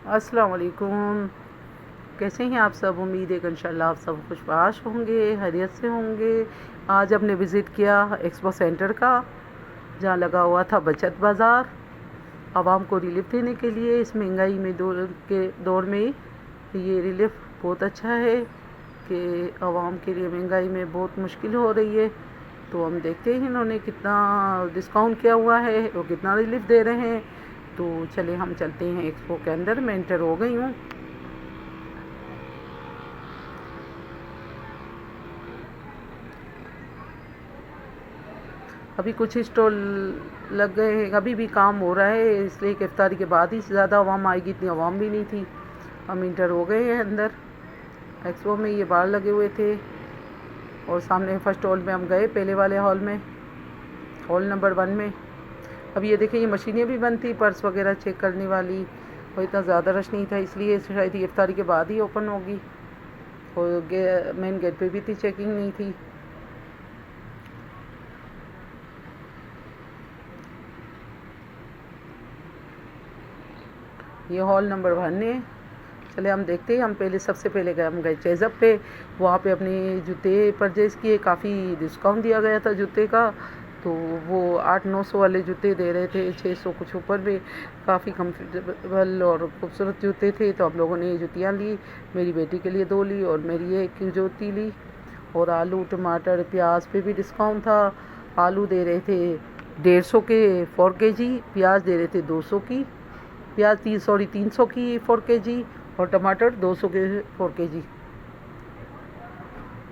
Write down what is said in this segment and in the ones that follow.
अस्सलाम वालेकुम। कैसे हैं आप सब? उम्मीद है कि इंशाल्लाह आप सब खुशबाश होंगे, खैरियत से होंगे। आज हमने विज़िट किया एक्सपो सेंटर का, जहाँ लगा हुआ था बचत बाज़ार। आवाम को रिलीफ देने के लिए इस महंगाई में दौर में ये रिलीफ बहुत अच्छा है कि आवाम के लिए महंगाई में बहुत मुश्किल हो रही है। तो हम देखते हैं इन्होंने कितना डिस्काउंट किया हुआ है और कितना रिलीफ दे रहे हैं। तो चले हम चलते हैं एक्सपो के अंदर। मैं एंटर हो गई हूँ। अभी कुछ स्टॉल लग गए हैं, अभी भी काम हो रहा है, इसलिए कि इफ्तारी के बाद ही ज़्यादा आवाम आएगी। इतनी आवाम भी नहीं थी। हम इंटर हो गए हैं अंदर एक्सपो में। ये बाहर लगे हुए थे और सामने फर्स्ट हॉल में हम गए, पहले वाले हॉल में, हॉल नंबर 1 में। अब ये देखें, ये मशीनें भी बंद थी पर्स वगैरह चेक करने वाली, और इतना ज़्यादा रश नहीं था, इसलिए शायद ये इफ्तारी के बाद ही ओपन होगी। और मेन गेट पे भी इतनी चेकिंग नहीं थी। ये हॉल नंबर 1 है। चले हम देखते हैं। हम पहले सबसे पहले हम गए चेज़अप पे। वहाँ पे अपने जूते परचेज़ किए, काफ़ी डिस्काउंट दिया गया था जूते का। तो वो 800-900 वाले जूते दे रहे थे, 600 कुछ ऊपर में। काफ़ी कम्फर्टेबल और खूबसूरत जूते थे। तो हम लोगों ने ये जूतियाँ ली। मेरी बेटी के लिए 2 ली और मेरी एक जूती ली। और आलू, टमाटर, प्याज पे भी डिस्काउंट था। आलू दे रहे थे 150 के 4 kg, प्याज दे रहे थे 200 की, प्याज 300 की 4 kg, और टमाटर 200 के 4 kg।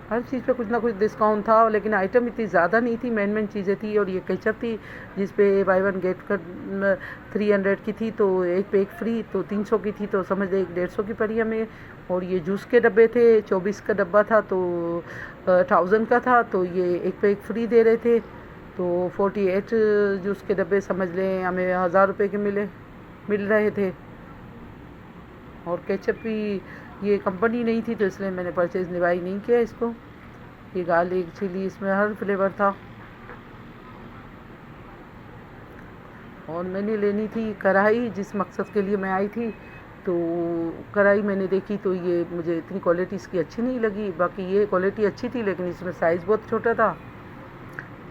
हर चीज़ पे कुछ ना कुछ डिस्काउंट था, लेकिन आइटम इतनी ज़्यादा नहीं थी। मेन चीज़ें थी। और ये केचप थी जिस पे बाई 1 गेट का 300 की थी, तो एक पे एक फ्री, तो 300 की थी, तो समझ ले 150 की पड़ी हमें। और ये जूस के डब्बे थे, 24 का डब्बा था, तो 1000 का था, तो ये एक पे एक फ्री दे रहे थे। तो 48 जूस के डब्बे समझ लें हमें 1000 रुपये के मिल रहे थे। और केचप भी ये कंपनी नहीं थी, तो इसलिए मैंने परचेज़ निभाई नहीं किया इसको। ये गार्लिक, चिली, इसमें हर फ्लेवर था। और मैंने लेनी थी कढ़ाई, जिस मकसद के लिए मैं आई थी। तो कढ़ाई मैंने देखी, तो ये मुझे इतनी क्वालिटी इसकी अच्छी नहीं लगी। बाकी ये क्वालिटी अच्छी थी, लेकिन इसमें साइज़ बहुत छोटा था।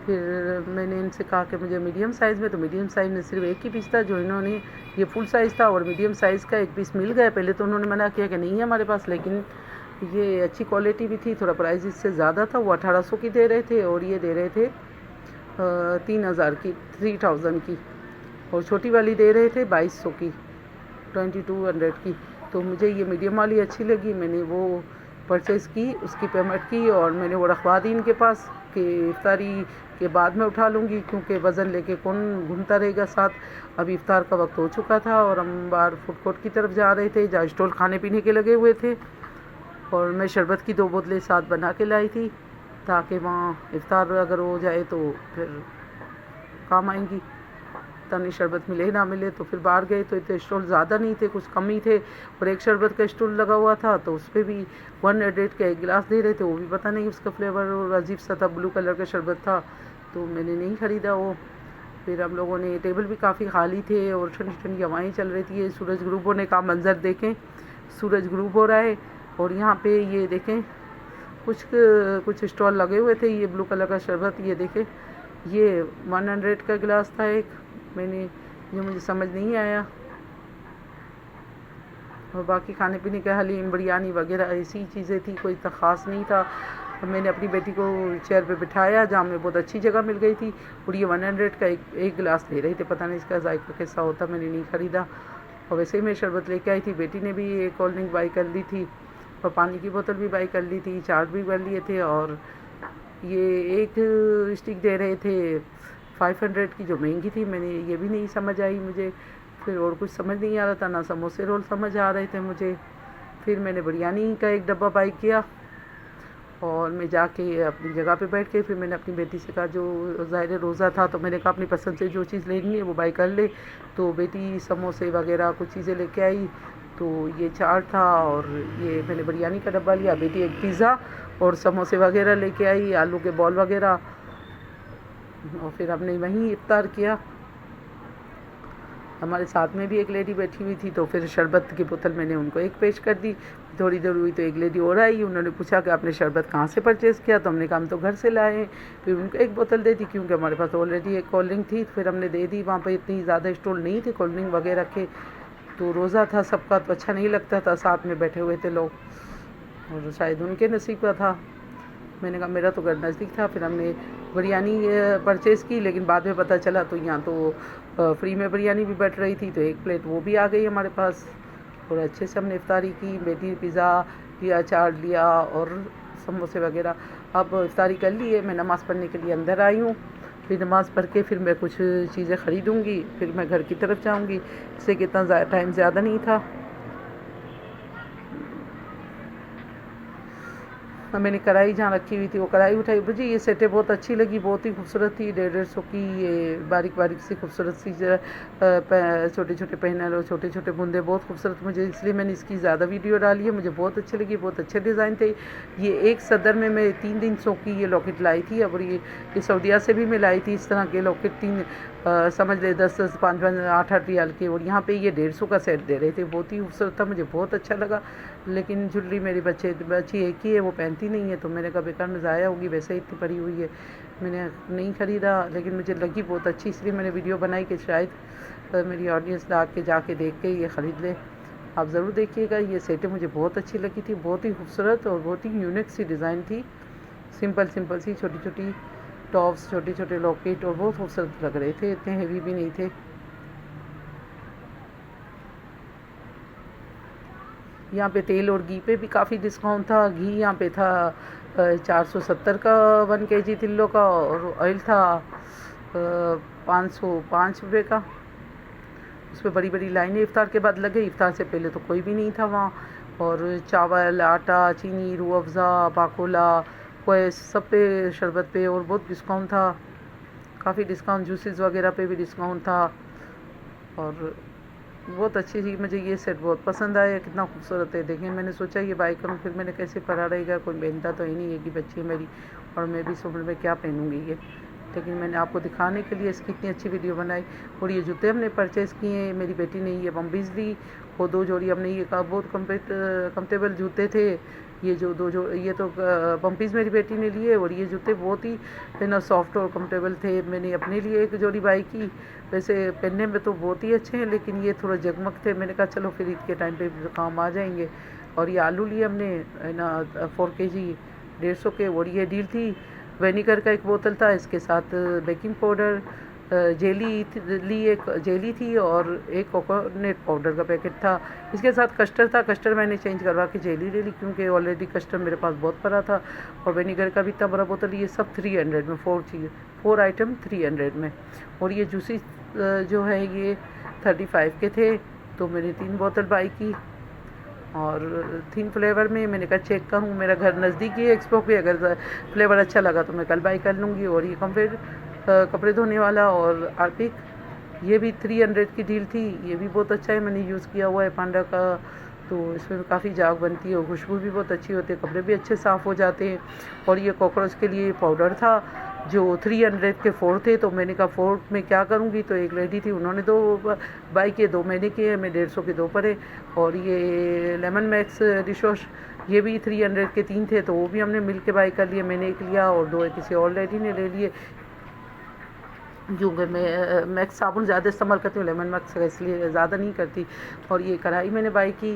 फिर मैंने इनसे कहा कि मुझे मीडियम साइज़ में, तो मीडियम साइज़ में सिर्फ एक ही पीस था, जो इन्होंने, ये फुल साइज़ था और मीडियम साइज़ का एक पीस मिल गया। पहले तो उन्होंने मना किया कि नहीं है हमारे पास, लेकिन ये अच्छी क्वालिटी भी थी। थोड़ा प्राइस इससे ज़्यादा था। वो 1800 की दे रहे थे और ये दे रहे थे 3000 की, 3000 की। और छोटी वाली दे रहे थे 2200 की, 2200 की। तो मुझे ये मीडियम वाली अच्छी लगी। मैंने वो परचेज़ की, उसकी पेमेंट की, और मैंने वो रखवा दी इनके पास कि इफ्तारी के बाद में उठा लूँगी, क्योंकि वज़न लेके कौन घूमता रहेगा साथ। अभी इफ्तार का वक्त हो चुका था और हम बाहर फूड कोर्ट की तरफ जा रहे थे, जहाँ स्टॉल खाने पीने के लगे हुए थे। और मैं शरबत की 2 बोतलें साथ बना के लाई थी, ताकि वहाँ इफ्तार अगर हो जाए तो फिर काम आएंगी। तनी शरबत मिले ना मिले। तो फिर बाहर गए तो इतने स्टॉल ज़्यादा नहीं थे, कुछ कम ही थे। और एक शरबत का स्टॉल लगा हुआ था, तो उस पर भी 100 का एक गिलास दे रहे थे। वो भी पता नहीं उसका फ्लेवर और अजीब सा था, ब्लू कलर का शरबत था, तो मैंने नहीं ख़रीदा वो। फिर हम लोगों ने, टेबल भी काफ़ी खाली थे और ठंडी ठंडी हवाएँ चल रही थी। ये सूरज ग्रुप होने का मंज़र देखें, सूरज ग्रुप हो रहा है। और यहाँ पे ये देखें, कुछ स्टॉल लगे हुए थे। ये ब्लू कलर का शरबत, ये देखें, ये 100 का गिलास था एक। मुझे समझ नहीं आया। और बाकी खाने पीने का हलीम, बिरयानी वगैरह ऐसी चीज़ें थी, कोई इतना ख़ास नहीं था। मैंने अपनी बेटी को चेयर पे बिठाया, जहाँ में बहुत अच्छी जगह मिल गई थी। और ये 100 का एक गिलास दे रही थी, पता नहीं इसका जायका कैसा होता, मैंने नहीं ख़रीदा। और वैसे ही मैं शरबत लेके आई थी। बेटी ने भी एक कोल्ड ड्रिंक बाई कर ली थी, और पानी की बोतल भी बाई कर ली थी, चाट भी कर लिए थे। और ये एक स्टिक दे रहे थे 500 की, जो महंगी थी। मैंने ये भी नहीं समझ आई मुझे। फिर और कुछ समझ नहीं आ रहा था, ना समोसे रोल समझ आ रहे थे मुझे। फिर मैंने बिरयानी का एक डब्बा बाई किया, और मैं जाके अपनी जगह पे बैठ के फिर मैंने अपनी बेटी से कहा, जो ज़ाहिर रोज़ा था, तो मैंने कहा अपनी पसंद से जो चीज़ लेनी है वो बाई कर ले। तो बेटी समोसे वगैरह कुछ चीज़ें लेके आई। तो ये चाट था, और ये मैंने बिरयानी का डब्बा लिया। बेटी एक पिज़्ज़ा और समोसे वगैरह लेके आई, आलू के बॉल वगैरह। और फिर हमने वहीं इफ्तार किया। हमारे साथ में भी एक लेडी बैठी हुई थी, तो फिर शरबत की बोतल मैंने उनको एक पेश कर दी। थोड़ी देर हुई तो एक लेडी और आई, उन्होंने पूछा कि आपने शरबत कहाँ से परचेज़ किया, तो हमने कहा हम तो घर से लाए हैं। फिर उनको एक बोतल दे दी, क्योंकि हमारे पास ऑलरेडी एक कोल्ड ड्रिंक थी, फिर हमने दे दी। वहाँ पर इतनी ज़्यादा स्टॉल नहीं थे कोल्ड ड्रिंक वगैरह के, तो रोज़ा था सबका, तो अच्छा नहीं लगता था, साथ में बैठे हुए थे लोग, और शायद उनके नसीब का था। मैंने कहा मेरा तो घर नज़दीक था। फिर हमने बिरयानी परचेज़ की, लेकिन बाद में पता चला तो यहाँ तो फ्री में बिरयानी भी बट रही थी, तो एक प्लेट वो भी आ गई हमारे पास, और अच्छे से हमने इफ्तारी की। बेटी ने पिज़्ज़ा लिया, चाट लिया और समोसे वगैरह। अब इफ्तारी कर ली है, मैं नमाज़ पढ़ने के लिए अंदर आई हूँ। फिर नमाज़ पढ़ के फिर मैं कुछ चीज़ें ख़रीदूँगी, फिर मैं घर की तरफ जाऊँगी। इससे कितना टाइम ज़्यादा नहीं था। मैंने कढ़ाई जहाँ रखी हुई थी वो कढ़ाई उठाई, मुझे ये सेटें बहुत अच्छी लगी, बहुत ही खूबसूरत थी। 150 की ये बारीक बारीक सी खूबसूरत सी छोटे छोटे पैनल और छोटे छोटे बूंदे, बहुत खूबसूरत मुझे, इसलिए मैंने इसकी ज़्यादा वीडियो डाली है। मुझे बहुत अच्छी लगी, बहुत अच्छे डिज़ाइन थे। ये एक सदर में मैं 300 की ये लॉकेट लाई थी, और ये सऊदीया से भी मैं लाई थी इस तरह के लॉकेट, समझ ले 10-10, 5-5, 8-8 रियाल के, और यहाँ पे ये 150 का सेट दे रहे थे। बहुत ही खूबसूरत था, मुझे बहुत अच्छा लगा। लेकिन ज्वेलरी मेरी बच्ची एक ही है, वो पहनती नहीं है, तो मैंने कहा बेकार में ज़ाया होगी, वैसे ही इतनी पड़ी हुई है, मैंने नहीं ख़रीदा। लेकिन मुझे लगी बहुत अच्छी, इसलिए मैंने वीडियो बनाई कि शायद मेरी ऑडियंस जाके देख के ये ख़रीद ले। आप ज़रूर देखिएगा, ये सेटें मुझे बहुत अच्छी लगी थी, बहुत ही खूबसूरत और बहुत ही यूनिक सी डिज़ाइन थी। सिंपल सी छोटी छोटी टॉप्स, छोटे छोटे लॉकेट, और बहुत खूबसूरत लग रहे थे, इतने हेवी भी नहीं थे। यहाँ पे तेल और घी पे भी काफ़ी डिस्काउंट था। घी यहाँ पे था 470 का 1 kg किलो का, और ऑयल था 505 रुपये का। उस पर बड़ी बड़ी लाइनें इफ्तार के बाद लगे, इफ्तार से पहले तो कोई भी नहीं था वहाँ। और चावल, आटा, चीनी, रूह अफ़ज़ा, बाकोला, कोई सब पे, शरबत पे और बहुत डिस्काउंट था, काफ़ी डिस्काउंट। जूसेस वगैरह पे भी डिस्काउंट था, और बहुत अच्छी थी। मुझे ये सेट बहुत पसंद आया, कितना खूबसूरत है। देखिए, मैंने सोचा ये बाय करूँ, फिर मैंने कैसे पड़ा रहेगा, कोई पहनता तो ही नहीं है कि बच्ची है मेरी, और मैं भी समझ में क्या पहनूँगी ये। लेकिन मैंने आपको दिखाने के लिए इसकी इतनी अच्छी वीडियो बनाई। और ये जूते हमने परचेज़ किए हैं, मेरी बेटी ने ये बम्बीज़ ली, वो 2 जोड़ी हमने, ये बहुत कम्फर्टेबल जूते थे। ये जो 2 ये तो बम्पीज़ मेरी बेटी ने लिए, और ये जूते बहुत ही सॉफ्ट और कम्फर्टेबल थे। मैंने अपने लिए एक जोड़ी बाई की, वैसे पहनने में तो बहुत ही अच्छे हैं, लेकिन ये थोड़ा जगमग थे। मैंने कहा चलो फिर ईद के टाइम पे काम आ जाएंगे। और ये आलू लिए हमने 4 kg 150 के, और ये डील थी। विनेगर का एक बोतल था, इसके साथ बेकिंग पाउडर, जेली ली, एक जेली थी, और एक कोकोनट पाउडर का पैकेट था। इसके साथ कस्टर्ड था, कस्टर्ड मैंने चेंज करवा के जेली ले ली, क्योंकि ऑलरेडी कस्टर्ड मेरे पास बहुत पड़ा था। और विनेगर का भी इतना बड़ा बोतल, ये सब 300 में, 4 आइटम 300 में। और ये जूसी जो है ये 35 के थे, तो मैंने 3 बोतल बाई की, और 3 फ्लेवर में। मैंने कहा चेक करूँ, मेरा घर नज़दीक ही है एक्सपो पे, अगर फ्लेवर अच्छा लगा तो मैं कल बाई कर लूँगी। और ये कपड़े धोने वाला और हार्पिक, ये भी 300 की डील थी, ये भी बहुत अच्छा है, मैंने यूज़ किया हुआ है पांडा का, तो इसमें काफ़ी जाग बनती है और खुशबू भी बहुत अच्छी होती है, कपड़े भी अच्छे साफ़ हो जाते हैं। और ये कॉकरोच के लिए पाउडर था, जो 300 के 4 थे, तो मैंने कहा 4 में क्या करूँगी, तो एक लेडी थी, उन्होंने 2 बाई किए, 2 मैंने किए, मैं 150 के 2 पड़े। और ये लेमन मैक्स डिश वॉश, ये भी 300 के 3 थे, तो वो भी हमने मिल के बाई कर लिए, मैंने एक लिया और 2 किसी और लेडी ने ले लिए। क्योंकि मैं मैक्स साबुन ज़्यादा इस्तेमाल करती हूँ, लेमन मैक्स का इसलिए ज़्यादा नहीं करती। और ये कढ़ाई मैंने बाई की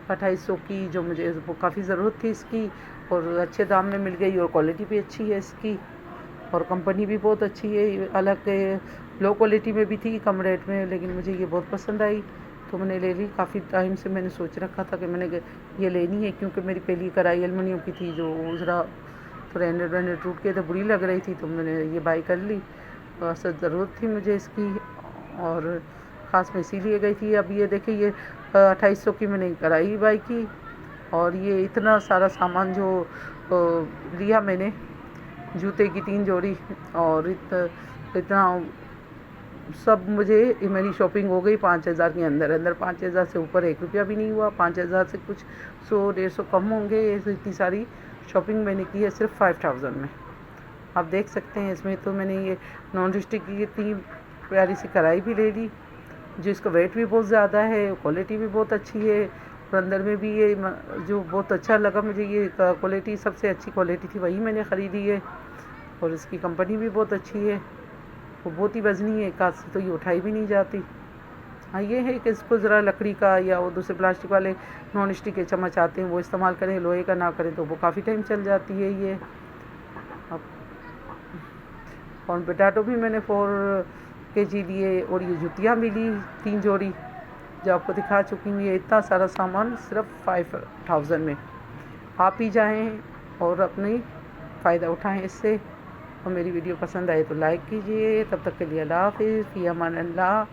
2800 की, जो मुझे काफ़ी ज़रूरत थी इसकी, और अच्छे दाम में मिल गई, और क्वालिटी भी अच्छी है इसकी, और कंपनी भी बहुत अच्छी है। अलग लो क्वालिटी में भी थी, कम रेट में, लेकिन मुझे ये बहुत पसंद आई, तो मैंने ले ली। काफ़ी टाइम से मैंने सोच रखा था कि मैंने ये लेनी है, क्योंकि मेरी पहली कढ़ाई एलुमिनियम की थी, जो ज़रा थोड़ा एंड टूट के तो बुरी लग रही थी, तो मैंने ये बाई कर ली। सर ज़रूरत थी मुझे इसकी, और ख़ास में इसीलिए गई थी। अब ये देखिए, ये 2800 की मैंने कढ़ाई बाई की, और ये इतना सारा सामान जो लिया मैंने, जूते की 3 जोड़ी, और इतना सब, मुझे मेरी शॉपिंग हो गई 5000 के अंदर। 5000 से ऊपर 1 रुपया भी नहीं हुआ, 5000 से कुछ 100-150 कम होंगे। इतनी सारी शॉपिंग मैंने की है सिर्फ 5000 में। आप देख सकते हैं, इसमें तो मैंने ये नॉन स्टिक की इतनी प्यारी सी कढ़ाई भी ले ली, जो इसका वेट भी बहुत ज़्यादा है, क्वालिटी भी बहुत अच्छी है, और अंदर में भी ये जो बहुत अच्छा लगा मुझे, ये क्वालिटी सबसे अच्छी क्वालिटी थी, वही मैंने ख़रीदी है। और इसकी कंपनी भी बहुत अच्छी है, वो बहुत ही वज़नी है, एक हाथ से तो ये उठाई भी नहीं जाती। हाँ, ये है कि इसको ज़रा लकड़ी का या वो दूसरे प्लास्टिक वाले नॉन स्टिक के चम्मच आते हैं वो इस्तेमाल करें, लोहे का ना करें तो वो काफ़ी टाइम चल जाती है ये। अब और पोटैटो भी मैंने 4 kg लिए, और ये जुतियाँ भी ली 3 जोड़ी, जो आपको दिखा चुकी हूँ। ये इतना सारा सामान सिर्फ 5000 में। आप ही जाएँ और अपनी फ़ायदा उठाएँ इससे। और मेरी वीडियो पसंद आए तो लाइक कीजिए। तब तक के लिए अल्लाह हाफ़िज़, फ़ी अमान अल्लाह।